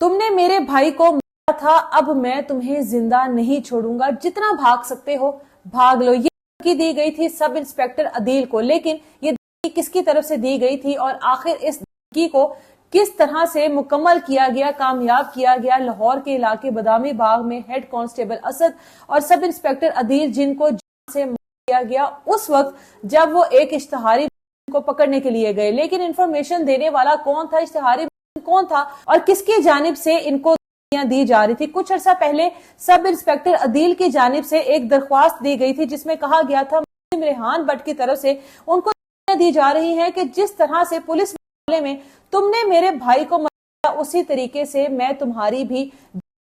तुम ने मेरे भाई को मारा था, अब मैं तुम्हें जिंदा नहीं छोड़ूंगा, जितना भाग सकते हो भाग लो। ये धमकी दी गई थी सब इंस्पेक्टर अदील को, लेकिन ये धमकी किसकी तरफ से दी गई थी और आखिर इस धमकी को किस तरह से मुकम्मल किया गया, कामयाब किया गया। लाहौर के इलाके बदामी बाग में हेड कांस्टेबल असद और सब इंस्पेक्टर अदील जिनको जान से मार दिया गया, उस वक्त जब वो एक इश्तिहारी को पकड़ने के लिए गए, लेकिन इंफॉर्मेशन देने वाला कौन था, इश्तिहारी कौन था और किसकी जानिब से इनको दी जा रही थी। कुछ अर्सा पहले सब इंस्पेक्टर अदील की जानिब से एक दरख्वास्त दी गई थी जिसमें कहा गया था रेहान भट्ट की तरफ से उनको दी जा रही है कि जिस तरह से पुलिस मामले में तुमने मेरे भाई को मारा, उसी तरीके से मैं तुम्हारी भी।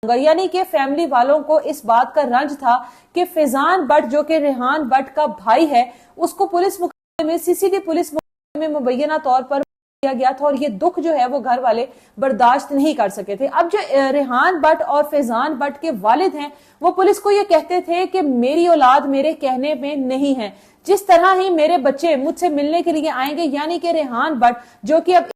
यानी कि फैमिली वालों को इस बात का रंज था कि फैजान भट्ट जो कि रेहान भट्ट का भाई है, उसको पुलिस मुकदमे में, सीसीडी पुलिस मुकदमे में मुबैना तौर पर किया गया था और ये दुख जो है वो घर वाले बर्दाश्त नहीं कर सके थे। अब जो रेहान भट्ट और फैजान भट्ट के वालिद हैं, वो पुलिस को ये कहते थे कि मेरी औलाद मेरे कहने में नहीं है, जिस तरह ही मेरे बच्चे मुझसे मिलने के लिए आएंगे, यानी कि रेहान भट्ट जो कि अब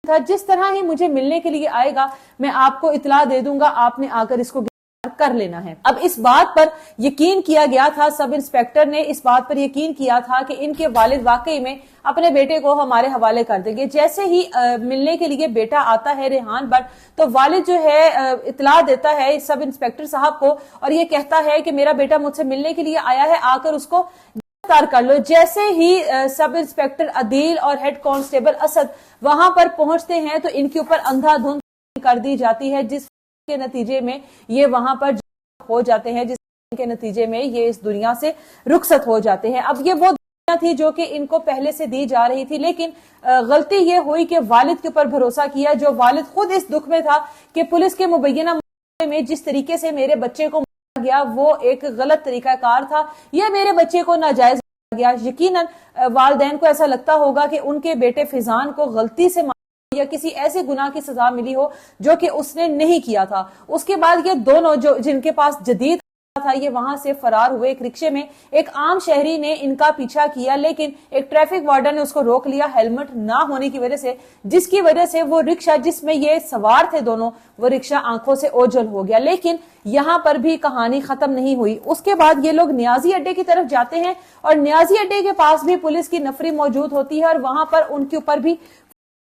था, जिस तरह ही मुझे मिलने के लिए आएगा मैं आपको इतला दे दूंगा, आपने आकर इसको गिरफ्तार कर लेना है। अब इस बात पर यकीन किया गया था, सब इंस्पेक्टर ने इस बात पर यकीन किया था कि इनके वालिद वाकई में अपने बेटे को हमारे हवाले कर देंगे। जैसे ही मिलने के लिए बेटा आता है रेहान भट्ट, तो वालिद जो है इतला देता है सब इंस्पेक्टर साहब को और ये कहता है कि मेरा बेटा मुझसे मिलने के लिए आया है, आकर उसको गिरफ्तार कर लो। जैसे ही सब इंस्पेक्टर अदील और हेड कांस्टेबल असद वहां पर पहुंचते हैं तो इनके ऊपर अंधाधुंध कर दी जाती है, जिसके नतीजे में ये वहां पर हो जाते हैं, जिसके नतीजे में ये इस दुनिया से रुखसत हो जाते हैं। अब ये वो दुनिया थी जो कि इनको पहले से दी जा रही थी, लेकिन गलती ये हुई कि वालिद के ऊपर भरोसा किया, जो वालिद खुद इस दुख में था कि पुलिस के मुबैना में जिस तरीके से मेरे बच्चे को मारा गया वो एक गलत तरीकाकार था, यह मेरे बच्चे को नाजायज गया। यकीनन वालिदैन को ऐसा लगता होगा कि उनके बेटे फैजान को गलती से या किसी ऐसे गुनाह की सजा मिली हो जो कि उसने नहीं किया था। उसके बाद ये दोनों जो जिनके पास जदीद था, ये वहां से फरार हुए। एक रिक्शे में एक आम शहरी ने इनका पीछा किया, लेकिन एक ट्रैफिक वार्डन ने उसको रोक लिया हेलमेट ना होने की वजह से, जिसकी वजह से वो रिक्शा जिसमें ये सवार थे दोनों, वो रिक्शा आंखों से ओझल हो गया। लेकिन यहां पर भी कहानी खत्म नहीं हुई। उसके बाद ये लोग न्याजी अड्डे की तरफ जाते हैं और न्याजी अड्डे के पास भी पुलिस की नफरी मौजूद होती है और वहां पर उनके ऊपर भी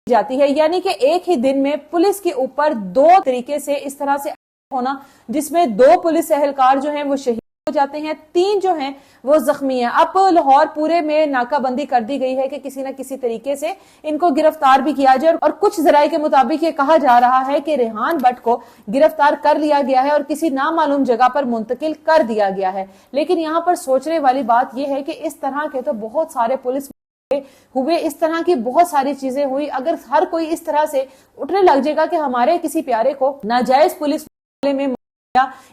जाती है। यानी कि एक ही दिन में पुलिस के ऊपर दो तरीके से इस तरह से होना, जिसमें 2 पुलिस एहलकार जो हैं वो शहीद हो जाते हैं, 3 जो हैं वो जख्मी हैं। अब लाहौर पूरे में नाकाबंदी कर दी गई है कि किसी न किसी तरीके से इनको गिरफ्तार भी किया जाए और कुछ जराये के मुताबिक ये कहा जा रहा है कि रेहान भट्ट को गिरफ्तार कर लिया गया है और किसी नामालूम जगह पर मुंतकिल कर दिया गया है। लेकिन यहाँ पर सोचने वाली बात यह है कि इस तरह के तो बहुत सारे पुलिस हुए, इस तरह की बहुत सारी चीजें हुई। अगर हर कोई इस तरह से उठने लग जाएगा कि हमारे किसी प्यारे को नाजायज पुलिस में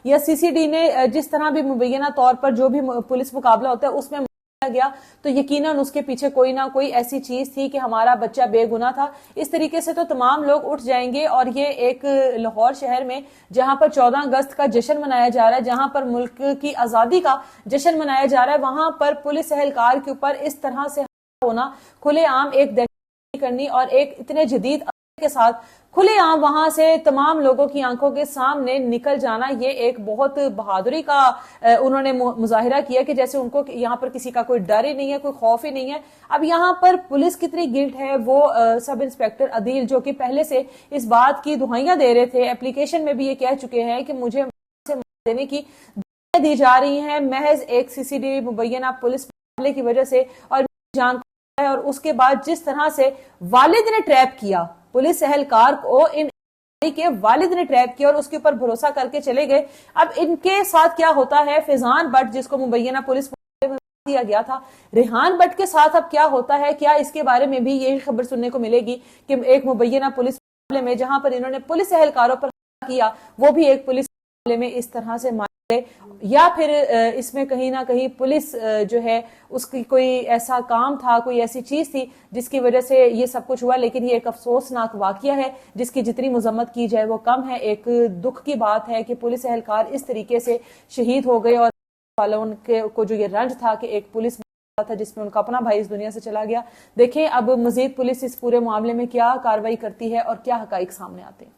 या सीसीडी ने जिस तरह भी मुबैना तौर पर जो भी पुलिस मुकाबला होता है उसमें मारा गया, तो यकीनन उसके पीछे कोई ना कोई ऐसी चीज थी कि हमारा बच्चा बेगुनाह था। इस तरीके से तो तमाम लोग उठ जाएंगे और ये एक लाहौर शहर में जहां पर 14 अगस्त का जश्न मनाया जा रहा है, जहां पर मुल्क की आजादी का जश्न मनाया जा रहा है, वहां पर पुलिस एहलकार के ऊपर इस तरह से होना, खुलेआम एक दहशत करनी और एक इतने जदीद के साथ खुलेआम वहां से तमाम लोगों की आंखों के सामने निकल जाना, ये एक बहुत बहादुरी का उन्होंने मुजाहिरा किया कि जैसे उनको यहाँ पर किसी का कोई डर ही नहीं है, कोई खौफ ही नहीं है। अब यहाँ पर पुलिस कितनी गिल्ट है वो सब इंस्पेक्टर अदील जो कि पहले से इस बात की दुहाइयां दे रहे थे, एप्लीकेशन में भी ये कह चुके हैं कि मुझे देने की दी जा रही है महज एक सीसीडी मुबैना पुलिस मामले की वजह से और जान। और उसके बाद जिस तरह से वालिद ने ट्रैप किया पुलिस एहलकार को, इन के वालिद ने ट्रैप किया और उसके ऊपर भरोसा करके चले गए। अब इनके साथ क्या होता है, फैजान भट्ट जिसको मुबैना पुलिस में दिया गया था, रेहान भट्ट के साथ अब क्या होता है, क्या इसके बारे में भी यही खबर सुनने को मिलेगी कि एक मुबैना पुलिस मामले में जहां पर इन्होंने पुलिस एहलकारों पर किया, वो भी एक पुलिस मामले में इस तरह से मारे, या फिर इसमें कहीं ना कहीं पुलिस जो है उसकी कोई ऐसा काम था, कोई ऐसी चीज थी जिसकी वजह से ये सब कुछ हुआ। लेकिन ये एक अफसोसनाक वाकया है जिसकी जितनी मजम्मत की जाए वो कम है। एक दुख की बात है कि पुलिस एहलकार इस तरीके से शहीद हो गए और वालों को जो ये रंज था कि एक पुलिस था जिसमें उनका अपना भाई इस दुनिया से चला गया। देखें अब मजीद पुलिस इस पूरे मामले में क्या कार्रवाई करती है और क्या हकाइक सामने आते हैं।